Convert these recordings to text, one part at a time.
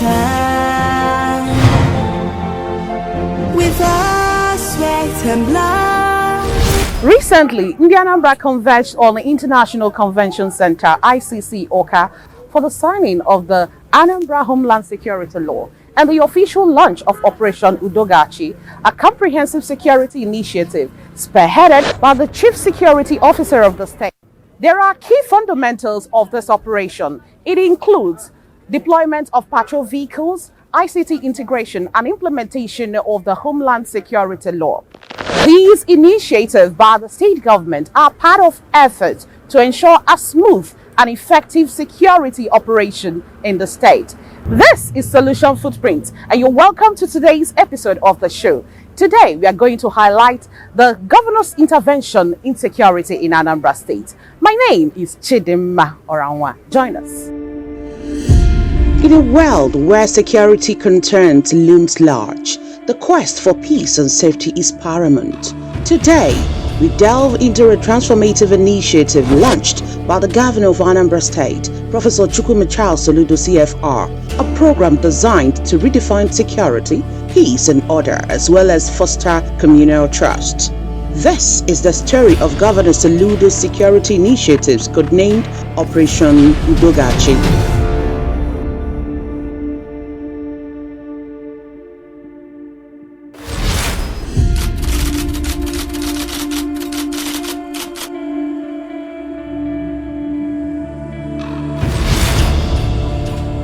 shine with our sweat and blood. Recently, Anambra converged on the International Convention Center, ICC Oka, for the signing of the Anambra Homeland Security Law and the official launch of Operation Ga-Achị, a comprehensive security initiative spearheaded by the Chief Security Officer of the state. There are key fundamentals of this operation. It includes deployment of patrol vehicles, ICT integration, and implementation of the Homeland Security Law. These initiatives by the state government are part of efforts to ensure a smooth and effective security operation in the state. This is Solution Footprint, and you're welcome to today's episode of the show. Today, we are going to highlight the governor's intervention in security in Anambra State. My name is Chidimma Oranwa. Join us. In a world where security concerns looms large, the quest for peace and safety is paramount. Today, we delve into a transformative initiative launched by the governor of Anambra State, Professor Soludo CFR, a program designed to redefine security, peace and order, as well as foster communal trust. This is the story of Governor Soludo's security initiatives codenamed Operation Ga-Achị.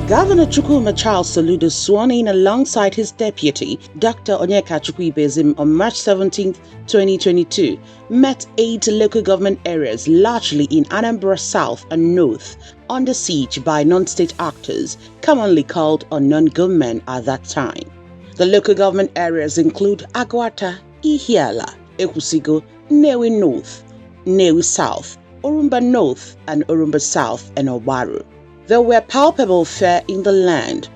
Governor Soludo, sworn in alongside his deputy, Dr. Onyeka on March 17, 2022, met 8 local government areas, largely in Anambra South and North, under siege by non-state actors, commonly called unknown gunmen at that time. The local government areas include Agwata, Ihiala, Ekusigo, Nnewi North, Nnewi South, Orumba North, and Orumba South, and Obaru. There were palpable fear in the land.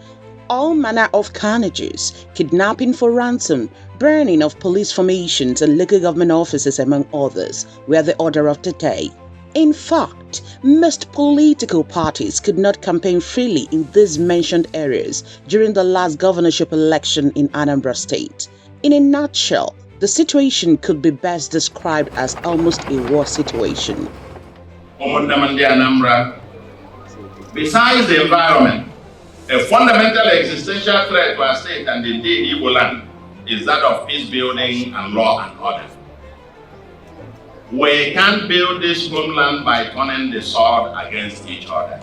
All manner of carnages, kidnapping for ransom, burning of police formations and local government offices, among others, were the order of the day. In fact, most political parties could not campaign freely in these mentioned areas during the last governorship election in Anambra State. In a nutshell, the situation could be best described as almost a war situation. Besides the environment, a fundamental existential threat to our state and indeed Igbo land is that of peace building and law and order. We can't build this homeland by turning the sword against each other.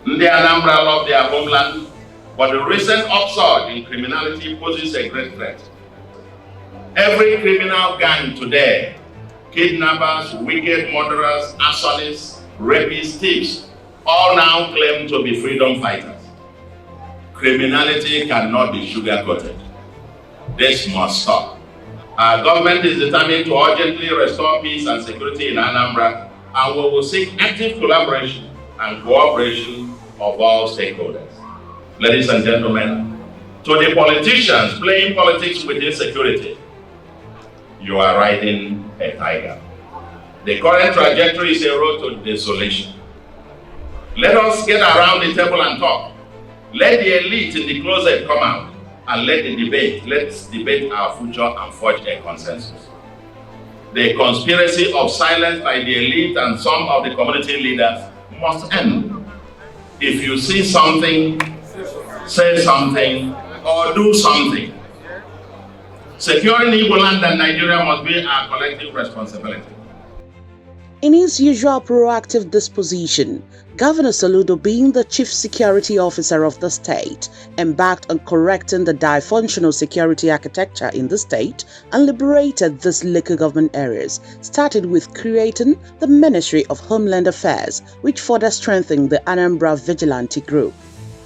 The Anambra love their homeland, but the recent upsurge in criminality poses a great threat. Every criminal gang today, kidnappers, wicked murderers, arsonists, rapists, thieves, all now claim to be freedom fighters. Criminality cannot be sugar-coated. This must stop. Our government is determined to urgently restore peace and security in Anambra, and we will seek active collaboration and cooperation of all stakeholders. Ladies and gentlemen, to the politicians playing politics with insecurity, you are riding a tiger. The current trajectory is a road to desolation. Let us get around the table and talk. Let the elite in the closet come out and let's debate our future and forge a consensus. The conspiracy of silence by the elite and some of the community leaders must end. If you see something, say something, or do something. Securing Igbo land and Nigeria must be our collective responsibility. In his usual proactive disposition, Governor Soludo, being the Chief Security Officer of the state, embarked on correcting the dysfunctional security architecture in the state and liberated these local government areas, started with creating the Ministry of Homeland Affairs, which further strengthened the Anambra Vigilante Group.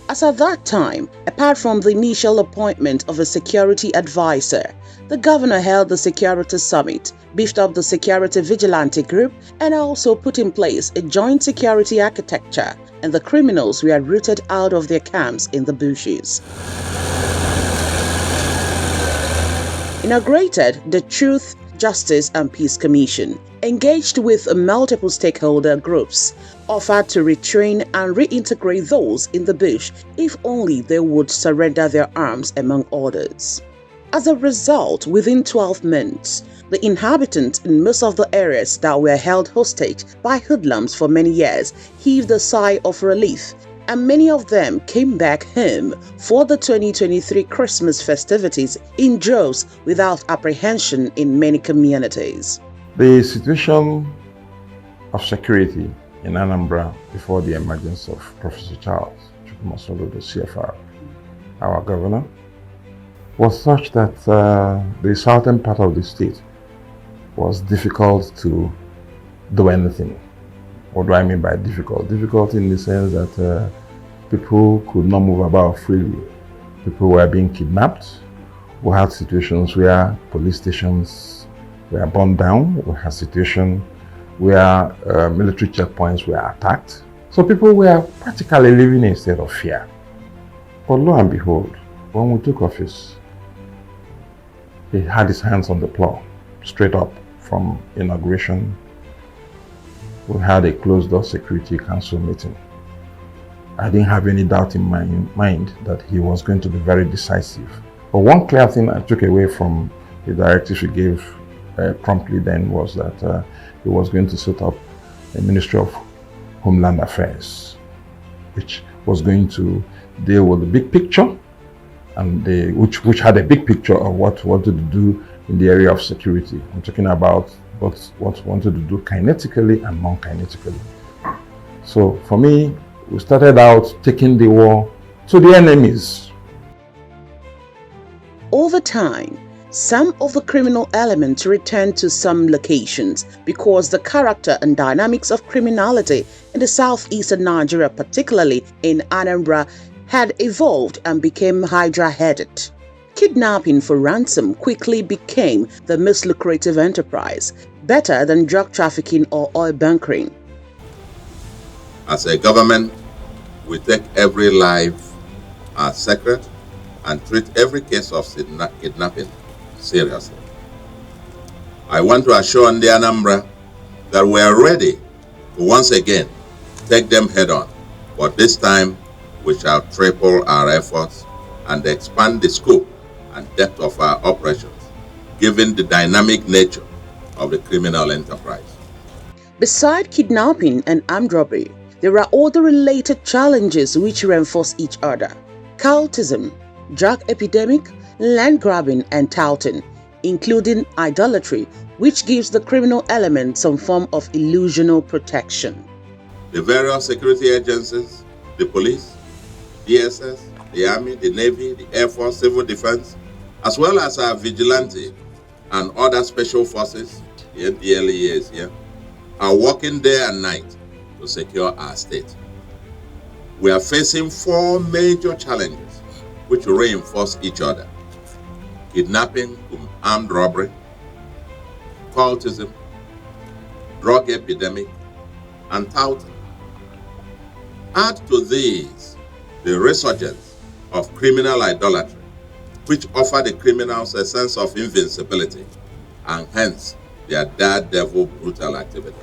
As at that time, apart from the initial appointment of a security advisor, the governor held the Security Summit, beefed up the Security Vigilante Group, and also put in place a joint security architecture, and the criminals were rooted out of their camps in the bushes. Inaugurated the Truth, Justice and Peace Commission, engaged with multiple stakeholder groups, offered to retrain and reintegrate those in the bush if only they would surrender their arms, among others. As a result, within 12 months, the inhabitants in most of the areas that were held hostage by hoodlums for many years heaved a sigh of relief, and many of them came back home for the 2023 Christmas festivities in droves without apprehension in many communities. The situation of security in Anambra before the emergence of Professor Charles Soludo, CFR, our governor, was such that the southern part of the state was difficult to do anything. What do I mean by difficult? Difficult in the sense that people could not move about freely. People were being kidnapped. We had situations where police stations were burned down. We had situations where military checkpoints were attacked. So people were practically living in a state of fear. But lo and behold, when we took office, he had his hands on the plow, straight up from inauguration. We had a closed-door security council meeting. I didn't have any doubt in my mind that he was going to be very decisive. But one clear thing I took away from the directive he gave promptly then was that he was going to set up a Ministry of Homeland Affairs, which was going to deal with the big picture, and which had a big picture of what wanted to do in the area of security. I'm talking about what wanted to do kinetically and non-kinetically. So for me, we started out taking the war to the enemies. Over time, some of the criminal elements returned to some locations because the character and dynamics of criminality in the southeastern Nigeria, particularly in Anambra, had evolved and became hydra-headed. Kidnapping for ransom quickly became the most lucrative enterprise, better than drug trafficking or oil bunkering. As a government, we take every life as sacred and treat every case of kidnapping seriously. I want to assure the Anambra that we are ready to once again take them head on, but this time we shall triple our efforts and expand the scope and depth of our operations, given the dynamic nature of the criminal enterprise. Beside kidnapping and armed robbery, there are other related challenges which reinforce each other: cultism, drug epidemic, land grabbing, and touting, including idolatry, which gives the criminal element some form of illusional protection. The various security agencies, the police, DSS, the Army, the Navy, the Air Force, Civil Defense, as well as our vigilante and other special forces, the NDLEAs here, are working day and night to secure our state. We are facing four major challenges which reinforce each other: kidnapping, armed robbery, cultism, drug epidemic, and touting. Add to these the resurgence of criminal idolatry, which offer the criminals a sense of invincibility and hence their daredevil brutal activities.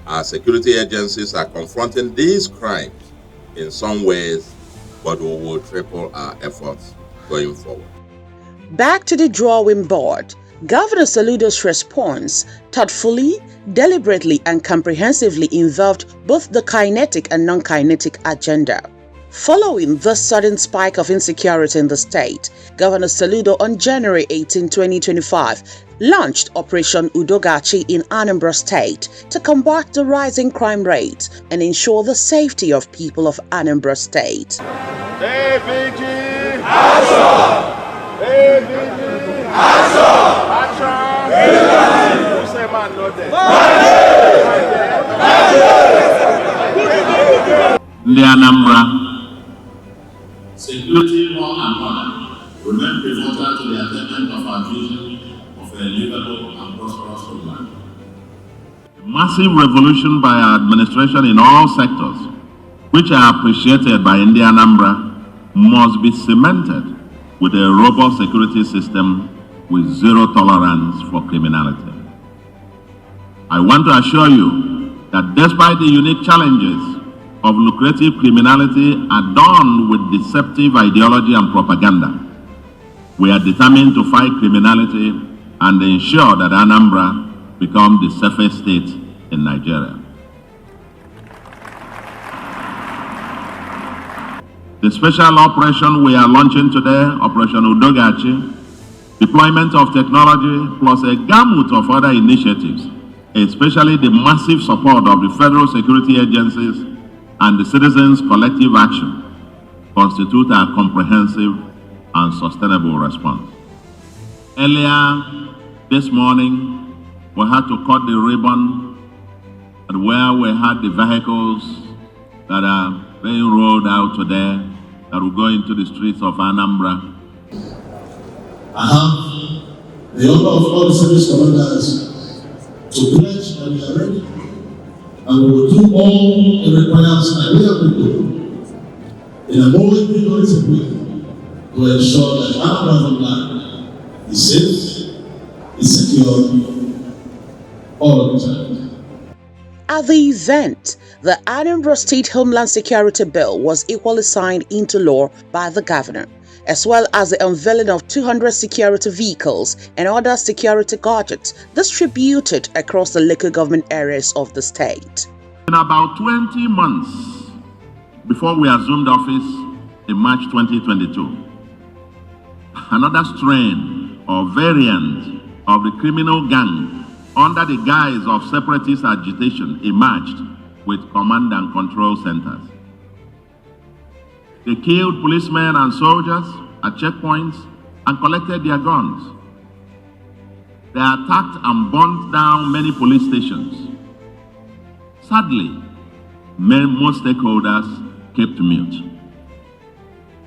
Our security agencies are confronting these crimes in some ways, but we will triple our efforts going forward. Back to the drawing board, Governor Soludo's response thoughtfully, deliberately, and comprehensively involved both the kinetic and non-kinetic agenda. Following the sudden spike of insecurity in the state, Governor Soludo on January 18, 2025, launched Operation Ga-Achị in Anambra State to combat the rising crime rates and ensure the safety of people of Anambra State. APG! Action! APG! Action! Action! Who say man not there? The Anambra security law and order remain pivotal to the attainment of our vision of a livable and prosperous homeland. A massive revolution by our administration in all sectors, which are appreciated by the Anambra, must be cemented with a robust security system with zero tolerance for criminality. I want to assure you that despite the unique challenges of lucrative criminality adorned with deceptive ideology and propaganda, we are determined to fight criminality and ensure that Anambra becomes the safest state in Nigeria. The special operation we are launching today, Operation Ga-Achị, deployment of technology plus a gamut of other initiatives, especially the massive support of the federal security agencies and the citizens' collective action, constitute a comprehensive and sustainable response. Earlier this morning, we had to cut the ribbon at where we had the vehicles that are being rolled out today that will go into the streets of Anambra. I have the honor of all the service commanders to pledge that we are ready and we will do all it requires and we have been doing in a more innovative way to ensure that Anambra land is safe, is secure, all the time. At the event, the Anambra State Homeland Security Bill was equally signed into law by the governor, as well as the unveiling of 200 security vehicles and other security gadgets distributed across the local government areas of the state. In about 20 months before we assumed office in March 2022, another strain or variant of the criminal gang under the guise of separatist agitation emerged with command and control centers. They killed policemen and soldiers at checkpoints and collected their guns. They attacked and burnt down many police stations. Sadly, most stakeholders kept mute.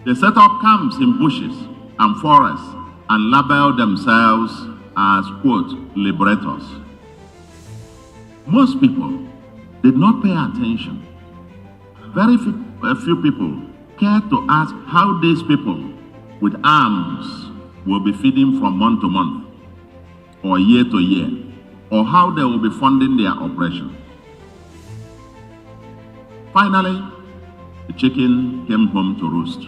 They set up camps in bushes and forests and labeled themselves as, quote, liberators. Most people did not pay attention. Very few people cared to ask how these people with arms will be feeding from month to month, or year to year, or how they will be funding their operation. Finally, the chicken came home to roost.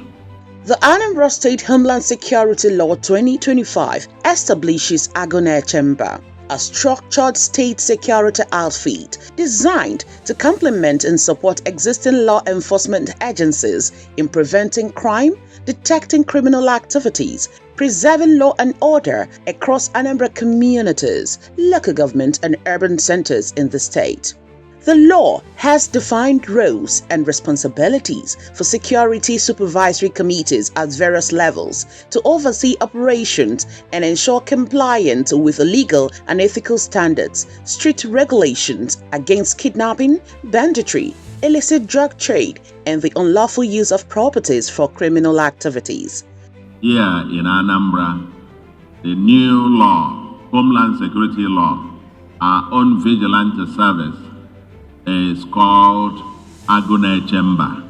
The Anambra State Homeland Security Law 2025 establishes Agunechemba, a structured state security outfit designed to complement and support existing law enforcement agencies in preventing crime, detecting criminal activities, preserving law and order across Anambra communities, local government and urban centers in the state. The law has defined roles and responsibilities for security supervisory committees at various levels to oversee operations and ensure compliance with legal and ethical standards, strict regulations against kidnapping, banditry, illicit drug trade, and the unlawful use of properties for criminal activities. Here in Anambra, the new law, Homeland Security Law, our own vigilante service, is called Agunechemba.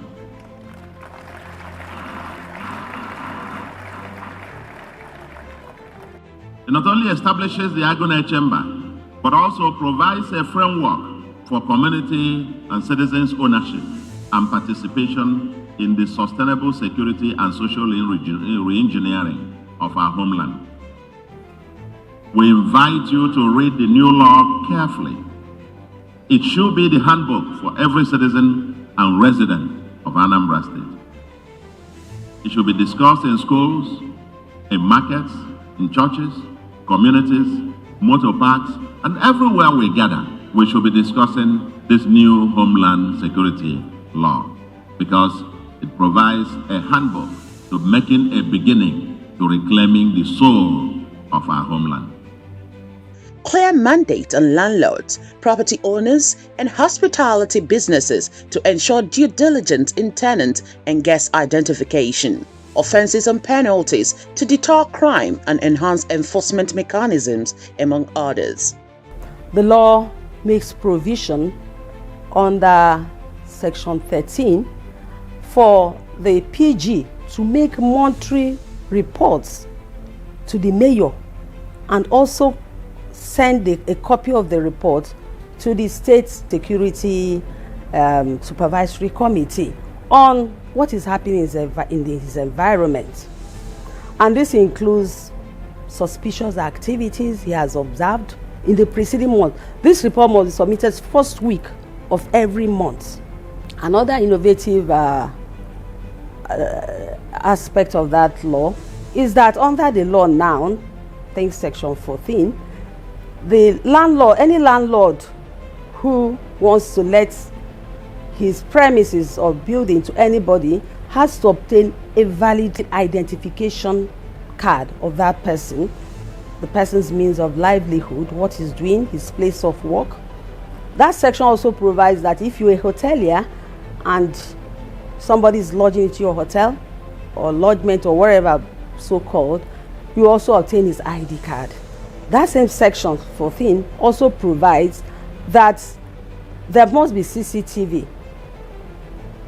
It not only establishes the Agunechemba, but also provides a framework for community and citizens' ownership and participation in the sustainable security and social re-engineering of our homeland. We invite you to read the new law carefully. It should be the handbook for every citizen and resident of Anambra State. It should be discussed in schools, in markets, in churches, communities, motor parks, and everywhere we gather, we should be discussing this new Homeland Security Law because it provides a handbook to making a beginning to reclaiming the soul of our homeland. Clear mandate on landlords, property owners, and hospitality businesses to ensure due diligence in tenant and guest identification. Offenses and penalties to deter crime and enhance enforcement mechanisms, among others. The law makes provision under Section 13 for the PG to make monthly reports to the mayor and also send a copy of the report to the State Security Supervisory Committee on what is happening in his environment. And this includes suspicious activities he has observed in the preceding month. This report must be submitted first week of every month. Another innovative aspect of that law is that under the law now, I think section 14, the landlord, any landlord who wants to let his premises or building to anybody has to obtain a valid identification card of that person, the person's means of livelihood, what he's doing, his place of work. That section also provides that if you're a hotelier and somebody is lodging into your hotel or lodgement or wherever so-called, you also obtain his ID card. That same section 14 also provides that there must be CCTV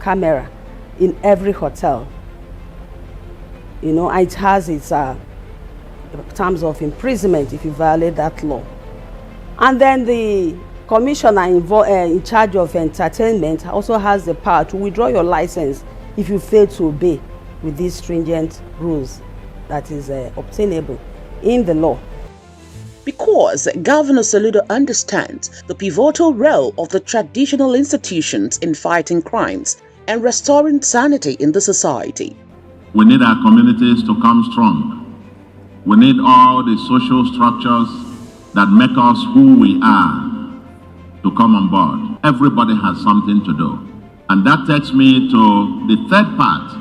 camera in every hotel. You know, it has its terms of imprisonment if you violate that law. And then the commissioner in charge of entertainment also has the power to withdraw your license if you fail to obey with these stringent rules that is obtainable in the law. Because Governor Soludo understands the pivotal role of the traditional institutions in fighting crimes and restoring sanity in the society. We need our communities to come strong. We need all the social structures that make us who we are to come on board. Everybody has something to do. And that takes me to the third part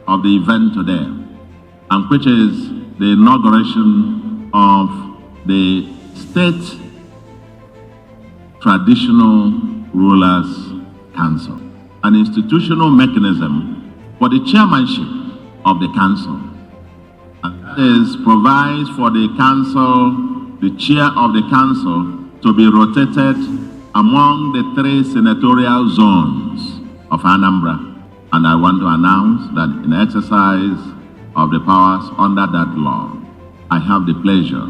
of the event today, and which is the inauguration of the State Traditional Rulers Council, an institutional mechanism for the chairmanship of the council. And that is, provides for the council, the chair of the council, to be rotated among the 3 senatorial zones of Anambra. And I want to announce that in exercise of the powers under that law, I have the pleasure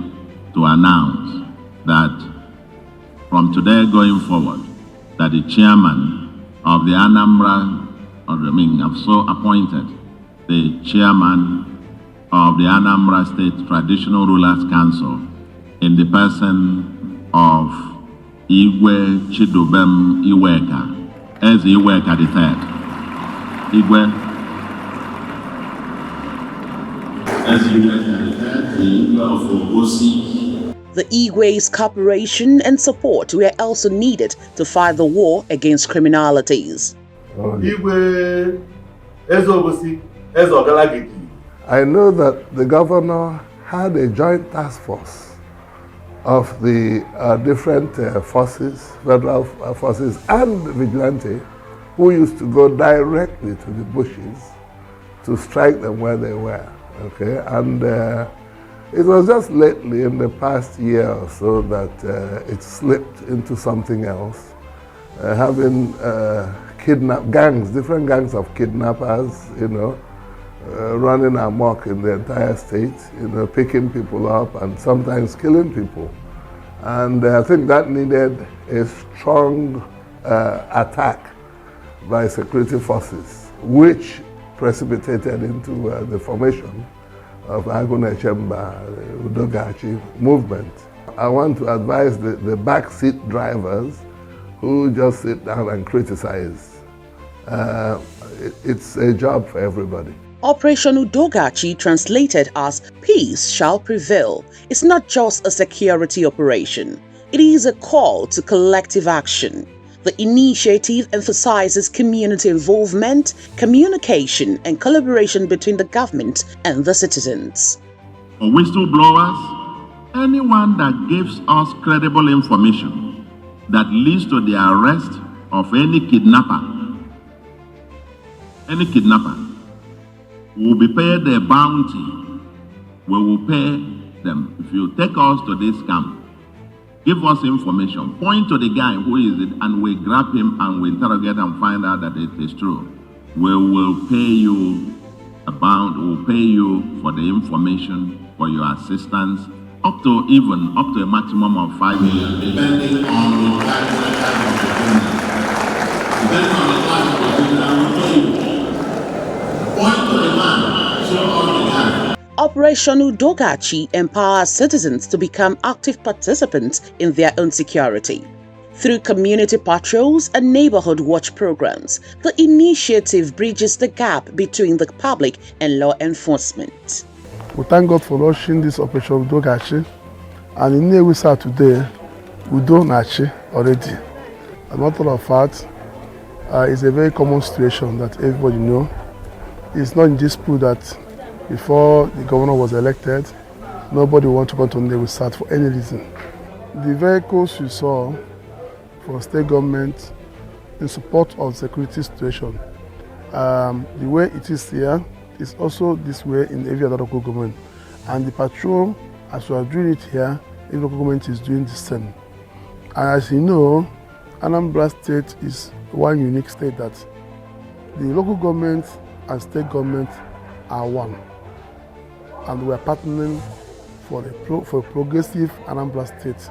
to announce that from today going forward, that the chairman of the Anambra, I've so appointed the chairman of the Anambra State Traditional Rulers Council in the person of Igwe Chidubem Iweka, as Iweka III. Igwe, as Iweka III, the Igwe of Obosi. The Igwe's cooperation and support were also needed to fight the war against criminalities. Igwe, as Obosi, as Ga-Achị. I know that the governor had a joint task force of the different forces, federal forces and vigilante, who used to go directly to the bushes to strike them where they were, okay? And it was just lately, in the past year or so, that it slipped into something else, having gangs, different gangs of kidnappers, you know, running amok in the entire state, you know, picking people up and sometimes killing people. And I think that needed a strong attack by security forces, which precipitated into the formation of Agunechemba, the Ga-Achị movement. I want to advise the backseat drivers who just sit down and criticize. It's a job for everybody. Operation Ga-Achị, translated as Peace Shall Prevail, is not just a security operation. It is a call to collective action. The initiative emphasizes community involvement, communication, and collaboration between the government and the citizens. For whistleblowers, anyone that gives us credible information that leads to the arrest of any kidnapper will be paid a bounty. We will pay them. If you take us to this camp, give us information, point to the guy who is it, and we grab him and we interrogate and find out that it is true. We will pay you a bounty, we'll pay you for the information, for your assistance, up to a maximum of 5 million, depending on the type of the criminal. Depending on the type of the criminal, we pay you. Point to the man, show all the gun. Operation Ga-Achị empowers citizens to become active participants in their own security. Through community patrols and neighborhood watch programs, the initiative bridges the gap between the public and law enforcement. We thank God for launching this Operation Ga-Achị, and in Nnewi South today, we do Achi already. As a matter of fact, it's a very common situation that everybody knows. It's not in dispute that before the governor was elected, nobody wanted to come to Nnewi South for any reason. The vehicles you saw for state government in support of the security situation, the way it is here is also this way in every other local government. And the patrol, as we are doing it here, every local government is doing the same. And as you know, Anambra State is one unique state that the local government and state government are one. And we are partnering for a progressive Anambra State.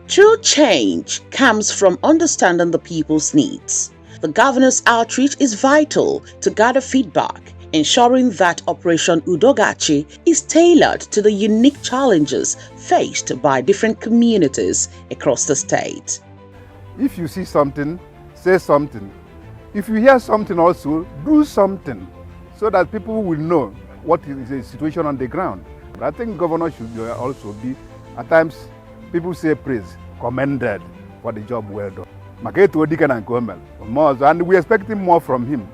True change comes from understanding the people's needs. The governor's outreach is vital to gather feedback, ensuring that Operation Ga-Achị is tailored to the unique challenges faced by different communities across the state. If you see something, say something. If you hear something also, do something so that people will know what is the situation on the ground. But I think governor should also be, at times, people say praise, commended for the job well done. And we are expecting more from him.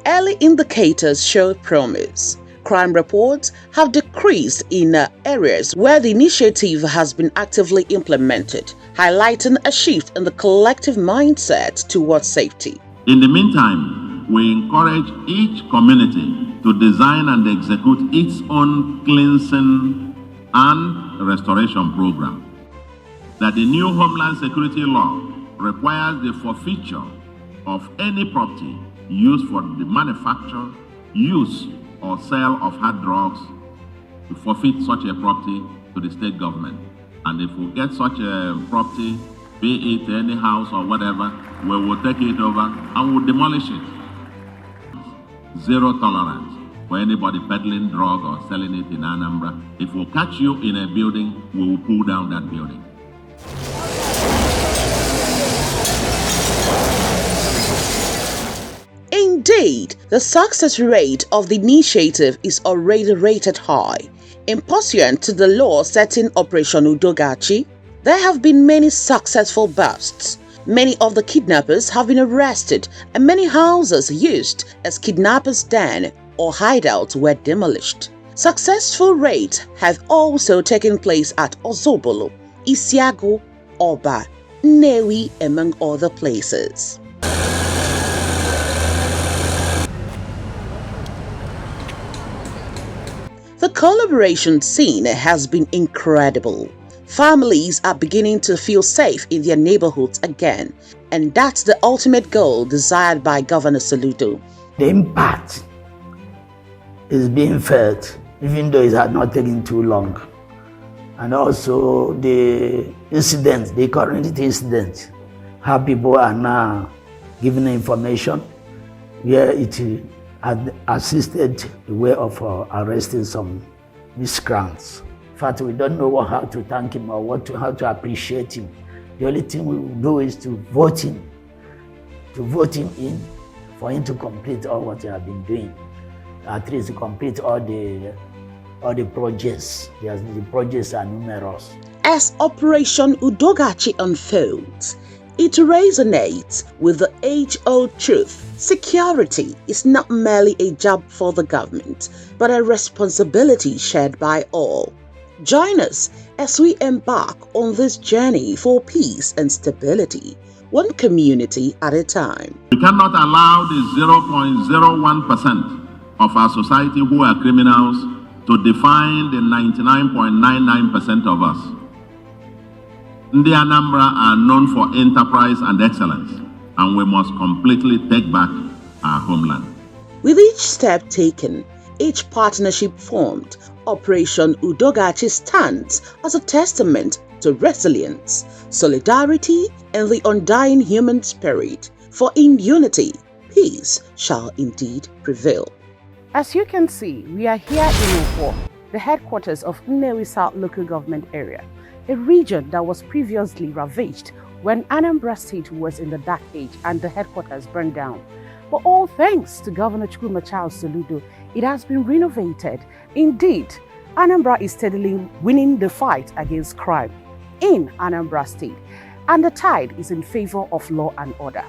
Early indicators show promise. Crime reports have decreased in areas where the initiative has been actively implemented, highlighting a shift in the collective mindset towards safety. In the meantime, we encourage each community to design and execute its own cleansing and restoration program. That the new Homeland Security law requires the forfeiture of any property used for the manufacture, use, or sale of hard drugs, to forfeit such a property to the state government. And if we get such a property, be it any house or whatever, we will take it over and we'll demolish it. Zero tolerance for anybody peddling drug or selling it in Anambra. If we catch you in a building, we will pull down that building. Indeed, the success rate of the initiative is already rated high. In pursuant to the law setting Operation Ga-Achị, there have been many successful busts. Many of the kidnappers have been arrested and many houses used as kidnappers' den or hideouts were demolished. Successful raids have also taken place at Ozobolo, Isiago, Oba, Nnewi, among other places. The collaboration scene has been incredible. Families are beginning to feel safe in their neighborhoods again, and that's the ultimate goal desired by Governor Soludo. The impact is being felt, even though it had not taken too long. And also the incidents, the current incidents, how people are now giving information where it had assisted the way of arresting some miscreants. In fact, we don't know how to thank him or how to appreciate him. The only thing we will do is to vote him in for him to complete all what he has been doing. At least to complete all the projects. The projects are numerous. As Operation Ga-Achị unfolds, it resonates with the age-old truth. Security is not merely a job for the government, but a responsibility shared by all. Join us as we embark on this journey for peace and stability, one community at a time. We cannot allow the 0.01% of our society who are criminals to define the 99.99% of us. The Anambra are known for enterprise and excellence, and we must completely take back our homeland. With each step taken, each partnership formed, Operation Ga-Achị stands as a testament to resilience, solidarity, and the undying human spirit. For in unity, peace shall indeed prevail. As you can see, we are here in Ofo, the headquarters of Nnewi South Local Government Area, a region that was previously ravaged when Anambra State was in the Dark Age and the headquarters burned down. But all thanks to Governor Chukwuma Soludo, it has been renovated. Indeed, Anambra is steadily winning the fight against crime in Anambra State, and the tide is in favor of law and order.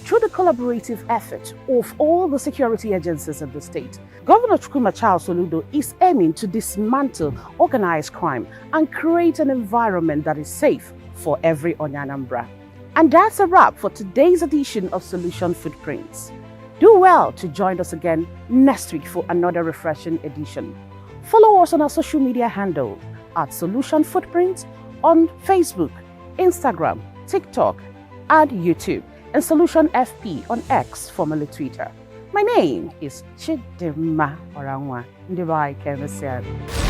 Through the collaborative effort of all the security agencies in the state, Governor Chukwuma Soludo is aiming to dismantle organized crime and create an environment that is safe for every Onyanambra. And that's a wrap for today's edition of Solution Footprints. Do well to join us again next week for another refreshing edition. Follow us on our social media handle at Solution Footprints on Facebook, Instagram, TikTok, and YouTube, and Solution FP on X, formerly Twitter. My name is Chidimma Orangwa Ndibai Kemesian.